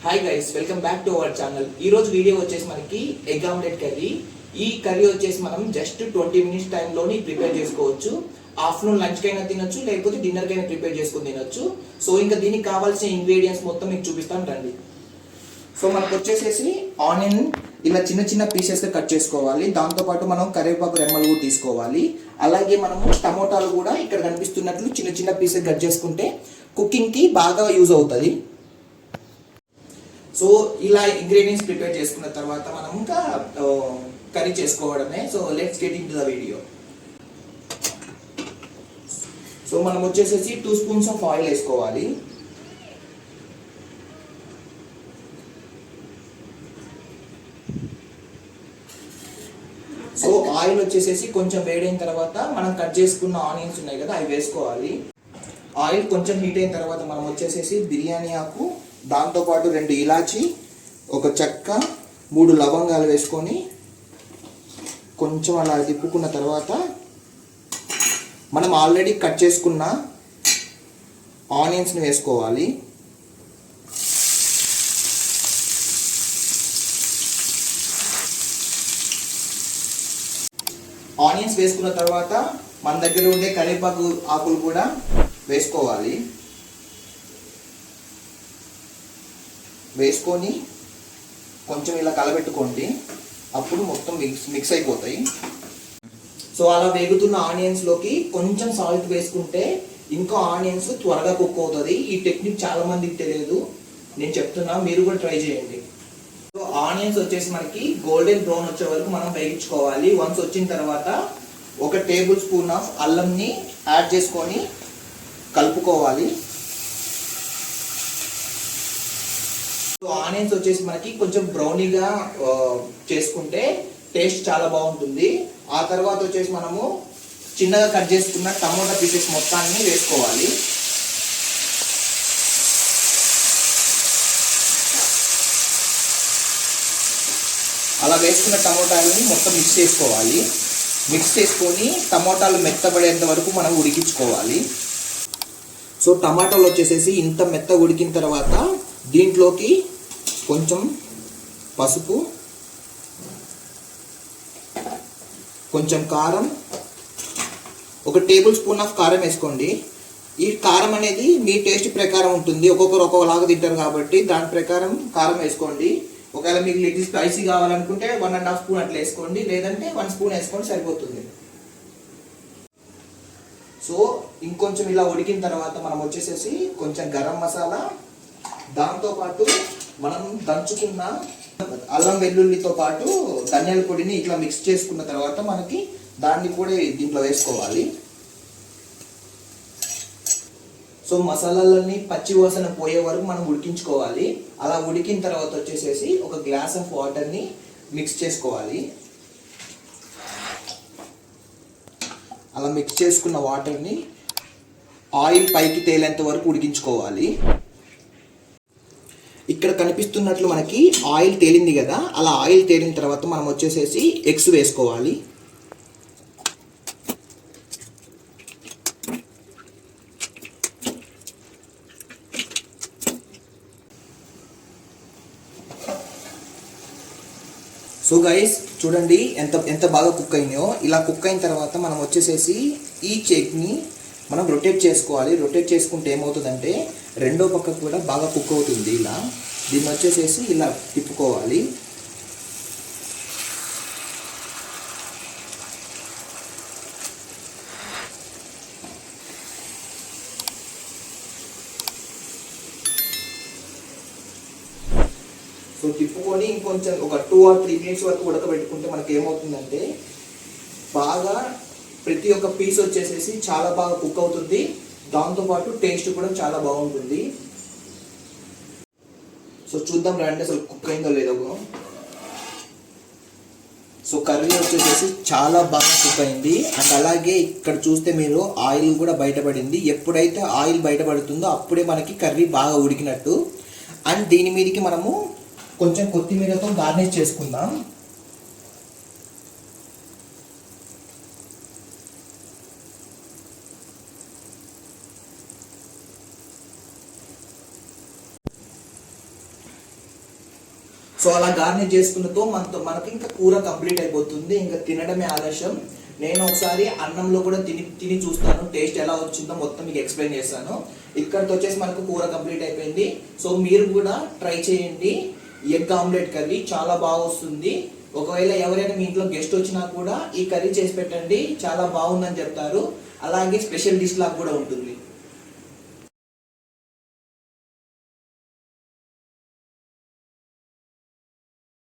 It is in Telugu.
Hi guys, welcome back to our channel. ఈ రోజు వీడియో వచ్చేసి మనకి ఎగ్ ఆమ్లెట్ కర్రీ. ఈ కర్రీ వచ్చేసి మనం జస్ట్ 20 మినిట్స్ టైంలోని ప్రిపేర్ చేసుకోవచ్చు. ఆఫ్టర్నూన్ లంచ్ కైనా తినొచ్చు, లేకపోతే డిన్నర్ కైనా ప్రిపేర్ చేసుకుని తినొచ్చు. సో ఇంకా దీనికి కావాల్సిన ఇంగ్రీడియంట్స్ మొత్తం మీకు చూపిస్తాను రండి. సో మనకు వచ్చేసేసి ఆనియన్ ఇలా చిన్న చిన్న పీసెస్గా కట్ చేసుకోవాలి. దాంతోపాటు మనం కరివేపాకు రెమ్మలు కూడా తీసుకోవాలి. అలాగే మనము టమోటాలు కూడా ఇక్కడ కనిపిస్తున్నట్లు చిన్న చిన్న పీసెస్ కట్ చేసుకుంటే కుకింగ్కి బాగా యూజ్ అవుతుంది. సో ఇలా ఇంగ్రీడియంట్స్ ప్రిపేర్ చేసుకున్న తర్వాత మనం ఇంకా కర్రీ చేసుకోవడమే. So let's get in to the video. So మనం వచ్చేసేసి 2 స్పూన్స్ ఆఫ్ ఆయిల్ వేసుకోవాలి. సో ఆయిల్ వచ్చేసేసి కొంచెం వేడైన తర్వాత మనం కట్ చేసుకున్న ఆనియన్స్ ఉన్నాయి కదా, అవి వేసుకోవాలి. ఆయిల్ కొంచెం హీట్ అయిన తర్వాత మనం వచ్చేసేసి బిర్యానీ ఆకు, దాంతోపాటు 2 ఇలాచి, ఒక చెక్క, 3 లవంగాలు వేసుకొని కొంచెం అలా తిప్పుకున్న తర్వాత మనం ఆల్రెడీ కట్ చేసుకున్న ఆనియన్స్ని వేసుకోవాలి. ఆనియన్స్ వేసుకున్న తర్వాత మన దగ్గర ఉండే కరివేపాకు ఆకులు కూడా వేసుకోవాలి. వేసుకొని కొంచెం ఇలా కలబెట్టుకోండి, అప్పుడు మొత్తం మిక్స్ అయిపోతాయి. సో అలా వేగుతున్న ఆనియన్స్లోకి కొంచెం సాల్ట్ వేసుకుంటే ఇంకా ఆనియన్స్ త్వరగా కుక్ అవుతుంది. ఈ టెక్నిక్ చాలా మందికి తెలియదు, నేను చెప్తున్నా, మీరు కూడా ట్రై చేయండి. సో ఆనియన్స్ వచ్చేసి మనకి గోల్డెన్ బ్రౌన్ వచ్చే వరకు మనం వేయించుకోవాలి. వన్స్ వచ్చిన తర్వాత 1 టేబుల్ స్పూన్ ఆఫ్ అల్లంని యాడ్ చేసుకొని కలుపుకోవాలి. సో ఆనియన్స్ వచ్చేసి మనకి కొంచెం బ్రౌనీగా చేసుకుంటే టేస్ట్ చాలా బాగుంటుంది. ఆ తర్వాత వచ్చేసి మనము చిన్నగా కట్ చేసుకున్న టమోటా పీసెస్ మొత్తాన్ని వేసుకోవాలి. అలా వేసుకున్న టమోటాలని మొత్తం మిక్స్ చేసుకోవాలి. మిక్స్ చేసుకొని టమోటాలు మెత్తబడేంత వరకు మనం ఉడికించుకోవాలి. సో టమాటాలు వచ్చేసేసి ఇంత మెత్త ఉడికిన తర్వాత దీంట్లోకి కొంచెం పసుపు, కొంచెం కారం, 1 టేబుల్ స్పూన్ ఆఫ్ కారం వేసుకోండి. ఈ కారం అనేది మీ టేస్ట్ ప్రకారం ఉంటుంది, ఒక్కొక్కరు ఒక్కొక్కలాగా తింటారు కాబట్టి దాని ప్రకారం కారం వేసుకోండి. ఒకవేళ మీకు లిటిల్ స్పైసీ కావాలనుకుంటే 1.5 స్పూన్ అట్లా వేసుకోండి, లేదంటే 1 స్పూన్ వేసుకోండి సరిపోతుంది. సో ఇంకొంచెం ఇలా ఉడికిన తర్వాత మనం వచ్చేసేసి కొంచెం గరం మసాలా, దాంతోపాటు మనం దంచుకున్న అల్లం వెల్లుల్లితో పాటు ధనియాల పొడిని ఇట్లా మిక్స్ చేసుకున్న తర్వాత మనకి దాన్ని కూడా దీంట్లో వేసుకోవాలి. సో మసాలాలన్నీ పచ్చి వాసన పోయే వరకు మనం ఉడికించుకోవాలి. అలా ఉడికిన తర్వాత వచ్చేసేసి 1 గ్లాస్ ఆఫ్ వాటర్ని మిక్స్ చేసుకోవాలి. అలా మిక్స్ చేసుకున్న వాటర్ని ఆయిల్ పైకి తేలేంత వరకు ఉడికించుకోవాలి. ఇక్కడ కనిపిస్తున్నట్లు మనకి ఆయిల్ తేలింది కదా, అలా ఆయిల్ తేలిన తర్వాత మనం వచ్చేసేసి ఎగ్స్ వేసుకోవాలి. సో గైస్ చూడండి ఎంత బాగా కుక్ అయినాయో. ఇలా కుక్ అయిన తర్వాత మనం వచ్చేసేసి ఈ ఎగ్ని మనం రొటేట్ చేసుకోవాలి. రొటేట్ చేసుకుంటే ఏమవుతుందంటే రెండో పక్క కూడా బాగా కుక్ అవుతుంది. ఇలా దీన్ని వచ్చేసేసి ఇలా తిప్పుకోవాలి. సో తిప్పుకొని ఇంకొంచెం ఒక 2 or 3 మినిట్స్ వరకు ఉడకబెట్టుకుంటే మనకి ఏమవుతుందంటే బాగా ప్రతి ఒక్క పీస్ వచ్చేసేసి చాలా బాగా కుక్ అవుతుంది. దాంతోపాటు టేస్ట్ కూడా చాలా బాగుంటుంది. సో చూద్దాం రండి అసలు కుక్ అయిందో లేదో. సో కర్రీ వచ్చేసేసి చాలా బాగా కుక్ అయింది. అండ్ అలాగే ఇక్కడ చూస్తే మీరు ఆయిల్ కూడా బయటపడింది. ఎప్పుడైతే ఆయిల్ బయటపడుతుందో అప్పుడే మనకి కర్రీ బాగా ఉడికినట్టు. అండ్ దీని మీదకి మనము కొంచెం కొత్తిమీరతో గార్నిష్ చేసుకుందాం. సో అలా గార్నిష్ చేసుకున్నతో మనకి ఇంకా కూర కంప్లీట్ అయిపోతుంది, ఇంకా తినడమే ఆలస్యం. నేను ఒకసారి అన్నంలో కూడా తిని చూస్తాను, టేస్ట్ ఎలా వచ్చిందో మొత్తం మీకు ఎక్స్ప్లెయిన్ చేస్తాను. ఇక్కడితో వచ్చేసి మనకు కూర కంప్లీట్ అయిపోయింది. సో మీరు కూడా ట్రై చేయండి, ఎగ్ ఆమ్లెట్ కర్రీ చాలా బాగా వస్తుంది. ఒకవేళ ఎవరైనా మీ ఇంట్లో గెస్ట్ వచ్చినా కూడా ఈ కర్రీ చేసి పెట్టండి, చాలా బాగుందని చెప్తారు. అలాగే స్పెషల్ డిష్ లాగా కూడా ఉంటుంది.